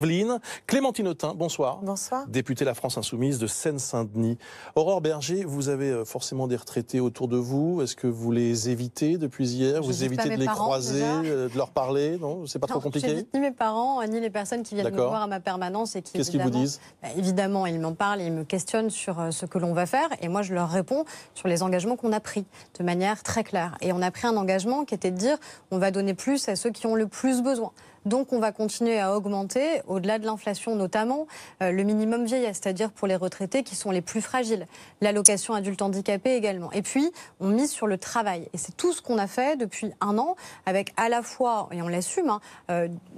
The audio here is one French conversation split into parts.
Evelyne. Clémentine Autain, bonsoir. Bonsoir. Députée La France Insoumise de Seine-Saint-Denis. Aurore Berger, vous avez forcément des retraités autour de vous. Est-ce que vous les évitez depuis hier? Vous évitez de les croiser, de leur parler? Non, c'est pas trop compliqué? J'évite ni mes parents, ni les personnes qui viennent me voir à ma permanence. Qu'est-ce qu'ils vous disent? Évidemment, ils m'en parlent, ils me questionnent sur ce que l'on va faire. Et moi, je leur réponds sur les engagements qu'on a pris de manière très claire. Et on a pris un engagement qui était de dire on va donner plus à ceux qui ont le plus besoin. Donc on va continuer à augmenter, au-delà de l'inflation notamment, le minimum vieillesse, c'est-à-dire pour les retraités qui sont les plus fragiles, l'allocation adulte handicapé également. Et puis on mise sur le travail. Et c'est tout ce qu'on a fait depuis un an, avec à la fois, et on l'assume,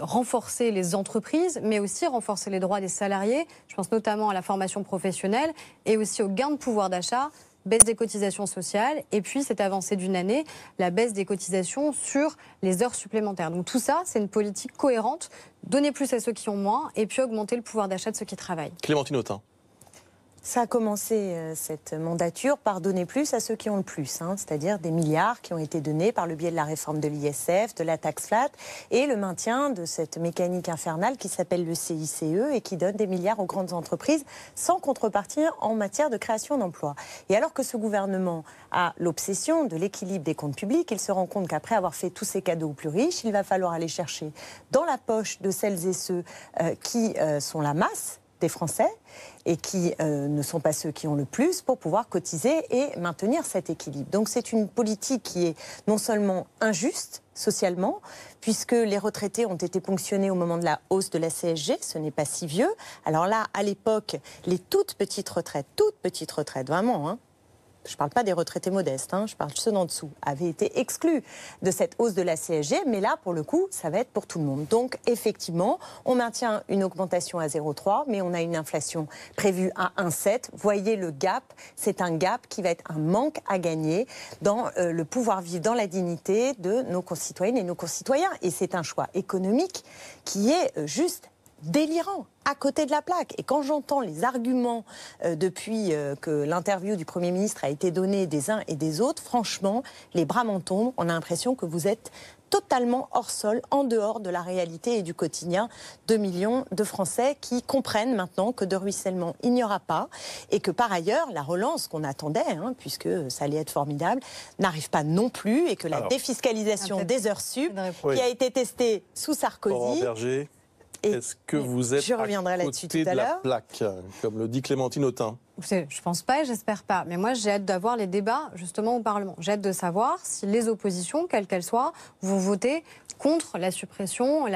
renforcer les entreprises, mais aussi renforcer les droits des salariés. Je pense notamment à la formation professionnelle et aussi au gain de pouvoir d'achat. Baisse des cotisations sociales et puis cette avancée d'une année, la baisse des cotisations sur les heures supplémentaires. Donc tout ça, c'est une politique cohérente, donner plus à ceux qui ont moins et puis augmenter le pouvoir d'achat de ceux qui travaillent. Clémentine Autain. Ça a commencé cette mandature par donner plus à ceux qui ont le plus, c'est-à-dire des milliards qui ont été donnés par le biais de la réforme de l'ISF, de la taxe flat et le maintien de cette mécanique infernale qui s'appelle le CICE et qui donne des milliards aux grandes entreprises sans contrepartie en matière de création d'emplois. Et alors que ce gouvernement a l'obsession de l'équilibre des comptes publics, il se rend compte qu'après avoir fait tous ces cadeaux aux plus riches, il va falloir aller chercher dans la poche de celles et ceux qui sont la masse des Français et qui ne sont pas ceux qui ont le plus pour pouvoir cotiser et maintenir cet équilibre. Donc c'est une politique qui est non seulement injuste socialement, puisque les retraités ont été ponctionnés au moment de la hausse de la CSG, ce n'est pas si vieux. Alors là, à l'époque, les toutes petites retraites, vraiment, je ne parle pas des retraités modestes, je parle de ceux d'en dessous, avaient été exclus de cette hausse de la CSG, mais là, pour le coup, ça va être pour tout le monde. Donc, effectivement, on maintient une augmentation à 0,3, mais on a une inflation prévue à 1,7. Voyez le gap, c'est un gap qui va être un manque à gagner dans le pouvoir vivre, dans la dignité de nos concitoyennes et nos concitoyens. Et c'est un choix économique qui est juste délirant, à côté de la plaque. Et quand j'entends les arguments depuis que l'interview du Premier ministre a été donnée des uns et des autres, franchement, les bras m'en tombent. On a l'impression que vous êtes totalement hors sol, en dehors de la réalité et du quotidien de millions de Français qui comprennent maintenant que de ruissellement, il n'y aura pas et que par ailleurs, la relance qu'on attendait, puisque ça allait être formidable, n'arrive pas non plus et que la défiscalisation des heures sup, qui a été testée sous Sarkozy... Est-ce que vous êtes à côté de la plaque, comme le dit Clémentine Autain? Je pense pas et j'espère pas. Mais moi, j'ai hâte d'avoir les débats justement au Parlement. J'ai hâte de savoir si les oppositions, quelles qu'elles soient, vont voter contre la suppression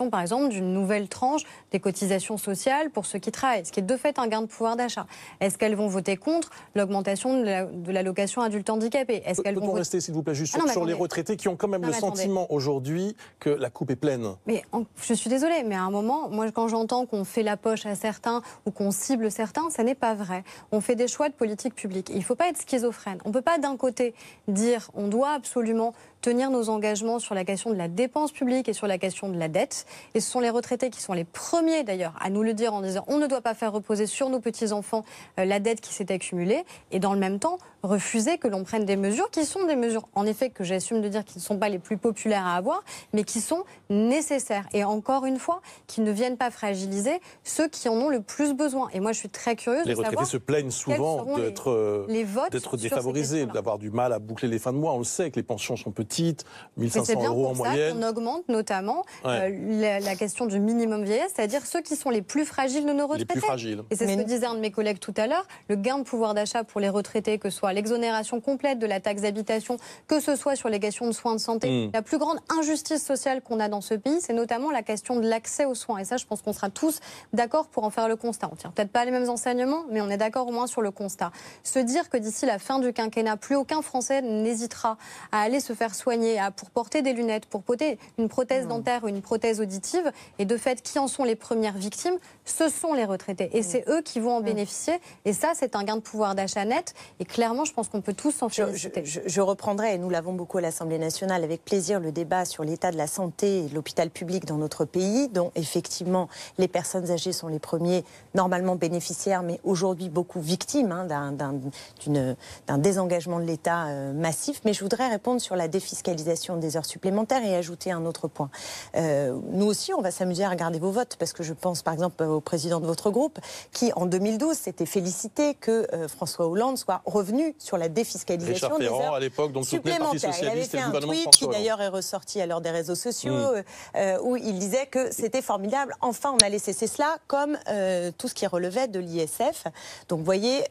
par exemple, d'une nouvelle tranche des cotisations sociales pour ceux qui travaillent, ce qui est de fait un gain de pouvoir d'achat. Est-ce qu'elles vont voter contre l'augmentation de l'allocation adulte handicapé? Peut-on rester, s'il vous plaît, juste sur les retraités qui ont quand même le sentiment aujourd'hui que la coupe est pleine? Mais je suis désolée, mais à un moment, moi, quand j'entends qu'on fait la poche à certains ou qu'on cible certains, ça n'est pas vrai. On fait des choix de politique publique. Il ne faut pas être schizophrène. On ne peut pas d'un côté dire on doit absolument tenir nos engagements sur la question de la dépense publique et sur la question de la dette. Et ce sont les retraités qui sont les premiers d'ailleurs à nous le dire en disant on ne doit pas faire reposer sur nos petits-enfants la dette qui s'est accumulée et dans le même temps refuser que l'on prenne des mesures qui sont des mesures en effet que j'assume de dire qui ne sont pas les plus populaires à avoir mais qui sont nécessaires et encore une fois qui ne viennent pas fragiliser ceux qui en ont le plus besoin. Et moi je suis très curieuse de savoir... Les retraités se plaignent souvent d'être défavorisés, d'avoir du mal à boucler les fins de mois. On le sait que les pensions sont petites. 1 500 € en moyenne. On augmente notamment la question du minimum vieillesse, c'est-à-dire ceux qui sont les plus fragiles de nos retraités. Les plus fragiles. Et c'est ce que disait un de mes collègues tout à l'heure, le gain de pouvoir d'achat pour les retraités, que ce soit l'exonération complète de la taxe d'habitation, que ce soit sur les questions de soins de santé. La plus grande injustice sociale qu'on a dans ce pays, c'est notamment la question de l'accès aux soins. Et ça, je pense qu'on sera tous d'accord pour en faire le constat. On ne tire peut-être pas les mêmes enseignements, mais on est d'accord au moins sur le constat. Se dire que d'ici la fin du quinquennat, plus aucun Français n'hésitera à aller se faire soigner, pour porter des lunettes, pour porter une prothèse dentaire ou une prothèse auditive. Et de fait, qui en sont les premières victimes? Ce sont les retraités. Et c'est eux qui vont en bénéficier. Et ça, c'est un gain de pouvoir d'achat net. Et clairement, je pense qu'on peut tous s'en féliciter. Je reprendrai, et nous l'avons beaucoup à l'Assemblée nationale, avec plaisir le débat sur l'état de la santé et de l'hôpital public dans notre pays, dont effectivement les personnes âgées sont les premiers normalement bénéficiaires, mais aujourd'hui beaucoup victimes d'un désengagement de l'État massif. Mais je voudrais répondre sur la définition défiscalisation des heures supplémentaires et ajouter un autre point. Nous aussi, on va s'amuser à regarder vos votes, parce que je pense par exemple au président de votre groupe, qui en 2012 s'était félicité que François Hollande soit revenu sur la défiscalisation des heures à l'époque, donc supplémentaires. Il avait fait un tweet qui d'ailleurs est ressorti à l'heure des réseaux sociaux, où il disait que c'était formidable. Enfin, on a laissé cela, comme tout ce qui relevait de l'ISF. Donc, vous voyez,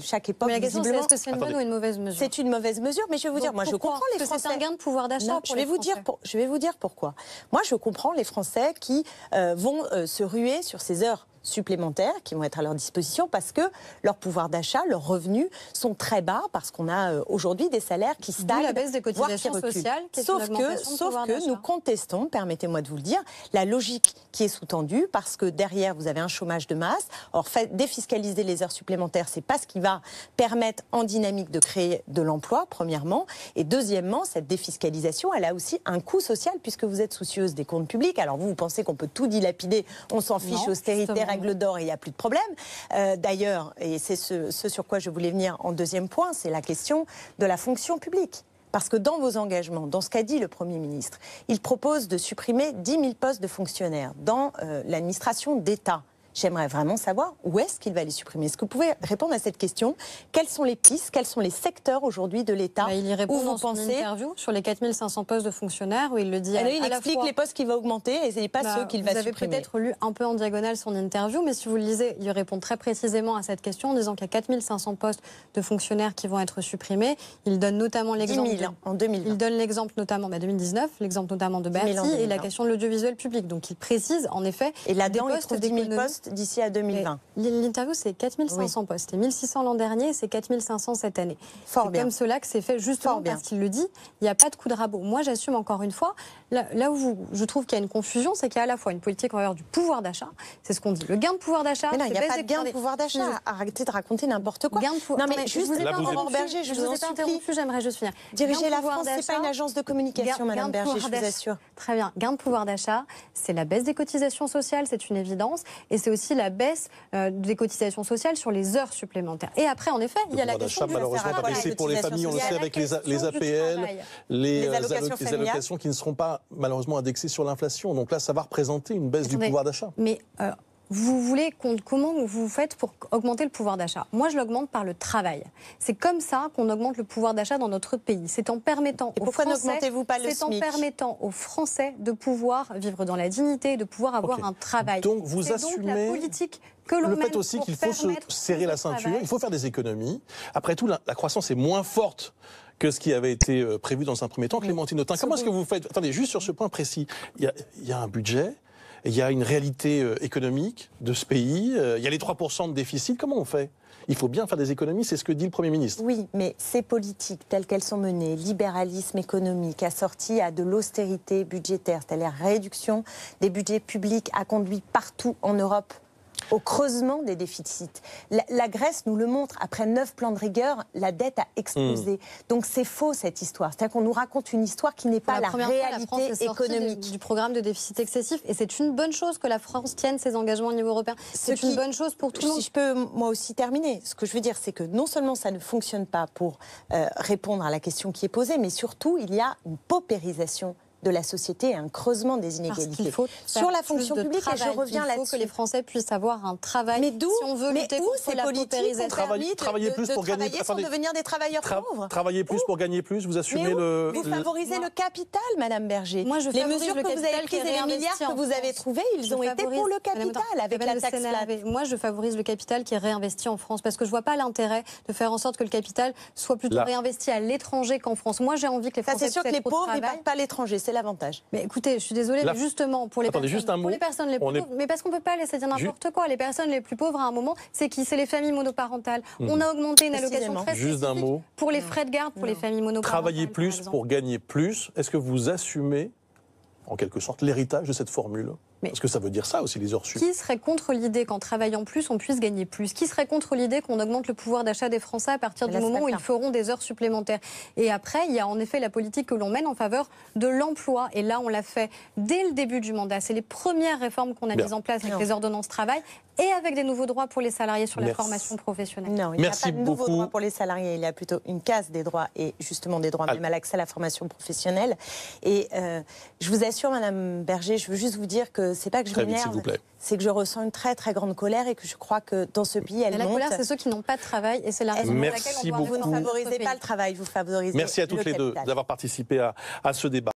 chaque époque, mais la question, visiblement... est-ce que c'est une bonne ou une mauvaise mesure? C'est une mauvaise mesure, mais je vais vous dire, moi, je comprends les Français... C'est un gain de pouvoir d'achat pour les Français. Je vais vous dire pourquoi. Moi, je comprends les Français qui vont se ruer sur ces heures supplémentaires qui vont être à leur disposition, parce que leur pouvoir d'achat, leurs revenus sont très bas, parce qu'on a aujourd'hui des salaires qui stagnent, la baisse des cotisations voire qui sociales, qui est sauf une augmentation de que nous contestons, permettez-moi de vous le dire, la logique qui est sous-tendue, parce que derrière vous avez un chômage de masse. Or, défiscaliser les heures supplémentaires, c'est pas ce qui va permettre en dynamique de créer de l'emploi, premièrement, et deuxièmement, cette défiscalisation, elle a aussi un coût social, puisque vous êtes soucieuse des comptes publics. Alors vous pensez qu'on peut tout dilapider, on s'en fiche, austérité, règle d'or, et il n'y a plus de problème. D'ailleurs, et c'est ce sur quoi je voulais venir en deuxième point, c'est la question de la fonction publique. Parce que dans vos engagements, dans ce qu'a dit le Premier ministre, il propose de supprimer 10 000 postes de fonctionnaires dans l'administration d'État. J'aimerais vraiment savoir où est-ce qu'il va les supprimer. Est-ce que vous pouvez répondre à cette question? Quelles sont les pistes, quels sont les secteurs aujourd'hui de l'État il y répond où dans vous son pensez... interview sur les 4500 postes de fonctionnaires, où il le dit il explique les postes qu'il va augmenter et ce n'est pas ceux qu'il va supprimer. Vous avez peut-être lu un peu en diagonale son interview, mais si vous le lisez, il répond très précisément à cette question en disant qu'il y a 4500 postes de fonctionnaires qui vont être supprimés. Il donne notamment l'exemple... 10 000 en 2020. Il donne l'exemple notamment 2019, l'exemple notamment de Bercy et la question de l'audiovisuel public. Donc il précise en effet... Et là-dedans, il trouve 10 000 postes d'ici à 2020. L'interview, c'est 4500 postes. C'était 1600 l'an dernier, c'est 4500 cette année. C'est comme cela que c'est fait, justement parce qu'il le dit, il n'y a pas de coup de rabot. Moi, j'assume encore une fois, là où je trouve qu'il y a une confusion, c'est qu'il y a à la fois une politique en faveur du pouvoir d'achat, c'est ce qu'on dit. Le gain de pouvoir d'achat... Mais non, il n'y a pas de gain de pouvoir d'achat. Arrêtez de raconter n'importe quoi. Non, mais juste, Aurore Berger, je vous en supplie. J'aimerais juste finir. Diriger la France, ce n'est pas une agence de communication, Madame Berger, je vous assure. Très bien. Gain de pouvoir d'achat, c'est la baisse des cotisations sociales, c'est une évidence, et c'est aussi la baisse des cotisations sociales sur les heures supplémentaires. Et après, en effet, il y a la question du malheureusement pas baissé pour les familles, on le sait, avec les APL, les allocations qui ne seront pas malheureusement indexées sur l'inflation. Donc là, ça va représenter une baisse du pouvoir d'achat. Mais vous voulez comment vous faites pour augmenter le pouvoir d'achat? Moi, je l'augmente par le travail. C'est comme ça qu'on augmente le pouvoir d'achat dans notre pays. C'est en permettant aux Français, n'augmentez-vous pas le SMIC? C'est en permettant aux Français de pouvoir vivre dans la dignité, de pouvoir avoir un travail. Donc vous assumez la politique que l'on le fait aussi qu'il faut se serrer la ceinture, il faut faire des économies. Après tout, la croissance est moins forte que ce qui avait été prévu dans un premier temps. Clémentine Autain, comment est-ce que vous faites? Attendez, juste sur ce point précis, il y a un budget. Il y a une réalité économique de ce pays, il y a les 3% de déficit, comment on fait? Il faut bien faire des économies, c'est ce que dit le Premier ministre. Oui, mais ces politiques telles qu'elles sont menées, libéralisme économique, assorti à de l'austérité budgétaire, c'est-à-dire réduction des budgets publics, a conduit partout en Europe au creusement des déficits. La Grèce nous le montre, après 9 plans de rigueur, la dette a explosé. Donc c'est faux cette histoire. C'est-à-dire qu'on nous raconte une histoire qui n'est pas la réalité économique. Du programme de déficit excessif, et c'est une bonne chose que la France tienne ses engagements au niveau européen. C'est une bonne chose pour tout le monde. Si je peux moi aussi terminer, ce que je veux dire, c'est que non seulement ça ne fonctionne pas pour répondre à la question qui est posée, mais surtout il y a une paupérisation de la société et un creusement des inégalités. Sur la fonction publique, et je reviens là-dessus. Il faut que les Français puissent avoir un travail. Mais d'où, si on veut lutter contre la paupérisation, travailler plus pour gagner sans devenir des travailleurs pauvres. Travailler plus pour gagner plus, vous assumez vous favorisez le capital, Madame Berger. Moi, les mesures que vous avez prises et les milliards que vous avez trouvés, ils ont été pour le capital avec la taxe flat. Moi, je favorise le capital qui est réinvesti en France parce que je ne vois pas l'intérêt de faire en sorte que le capital soit plutôt réinvesti à l'étranger qu'en France. Moi, j'ai envie que les Français c'est sûr que les pauvres ne partent pas à l'étranger, c'est l'avantage. Mais écoutez, je suis désolée, mais justement, pour les personnes les plus pauvres, mais parce qu'on ne peut pas laisser dire n'importe quoi, les personnes les plus pauvres, à un moment, c'est qui? C'est les familles monoparentales. On a augmenté une allocation très spécifique pour les frais de garde, pour les familles monoparentales. Travailler plus pour gagner plus, est-ce que vous assumez, en quelque sorte, l'héritage de cette formule? Parce que ça veut dire ça aussi, les heures sup. Qui serait contre l'idée qu'en travaillant plus, on puisse gagner plus? Qui serait contre l'idée qu'on augmente le pouvoir d'achat des Français à partir du moment où ils feront des heures supplémentaires? Et après, il y a en effet la politique que l'on mène en faveur de l'emploi. Et là, on l'a fait dès le début du mandat. C'est les premières réformes qu'on a mises en place avec les ordonnances travail et avec des nouveaux droits pour les salariés sur la formation professionnelle. Non, il n'y a pas de nouveaux droits pour les salariés. Il y a plutôt une casse des droits et justement des droits même à l'accès à la formation professionnelle. Et je vous assure, Madame Berger, je veux juste vous dire que c'est pas que je m'énerve, c'est que je ressens une très très grande colère et que je crois que dans ce pays, elle monte. La colère, c'est ceux qui n'ont pas de travail et c'est la raison pour laquelle on doit vous ne favorisez pas le travail, vous favorisez. Merci à toutes les deux d'avoir participé à ce débat.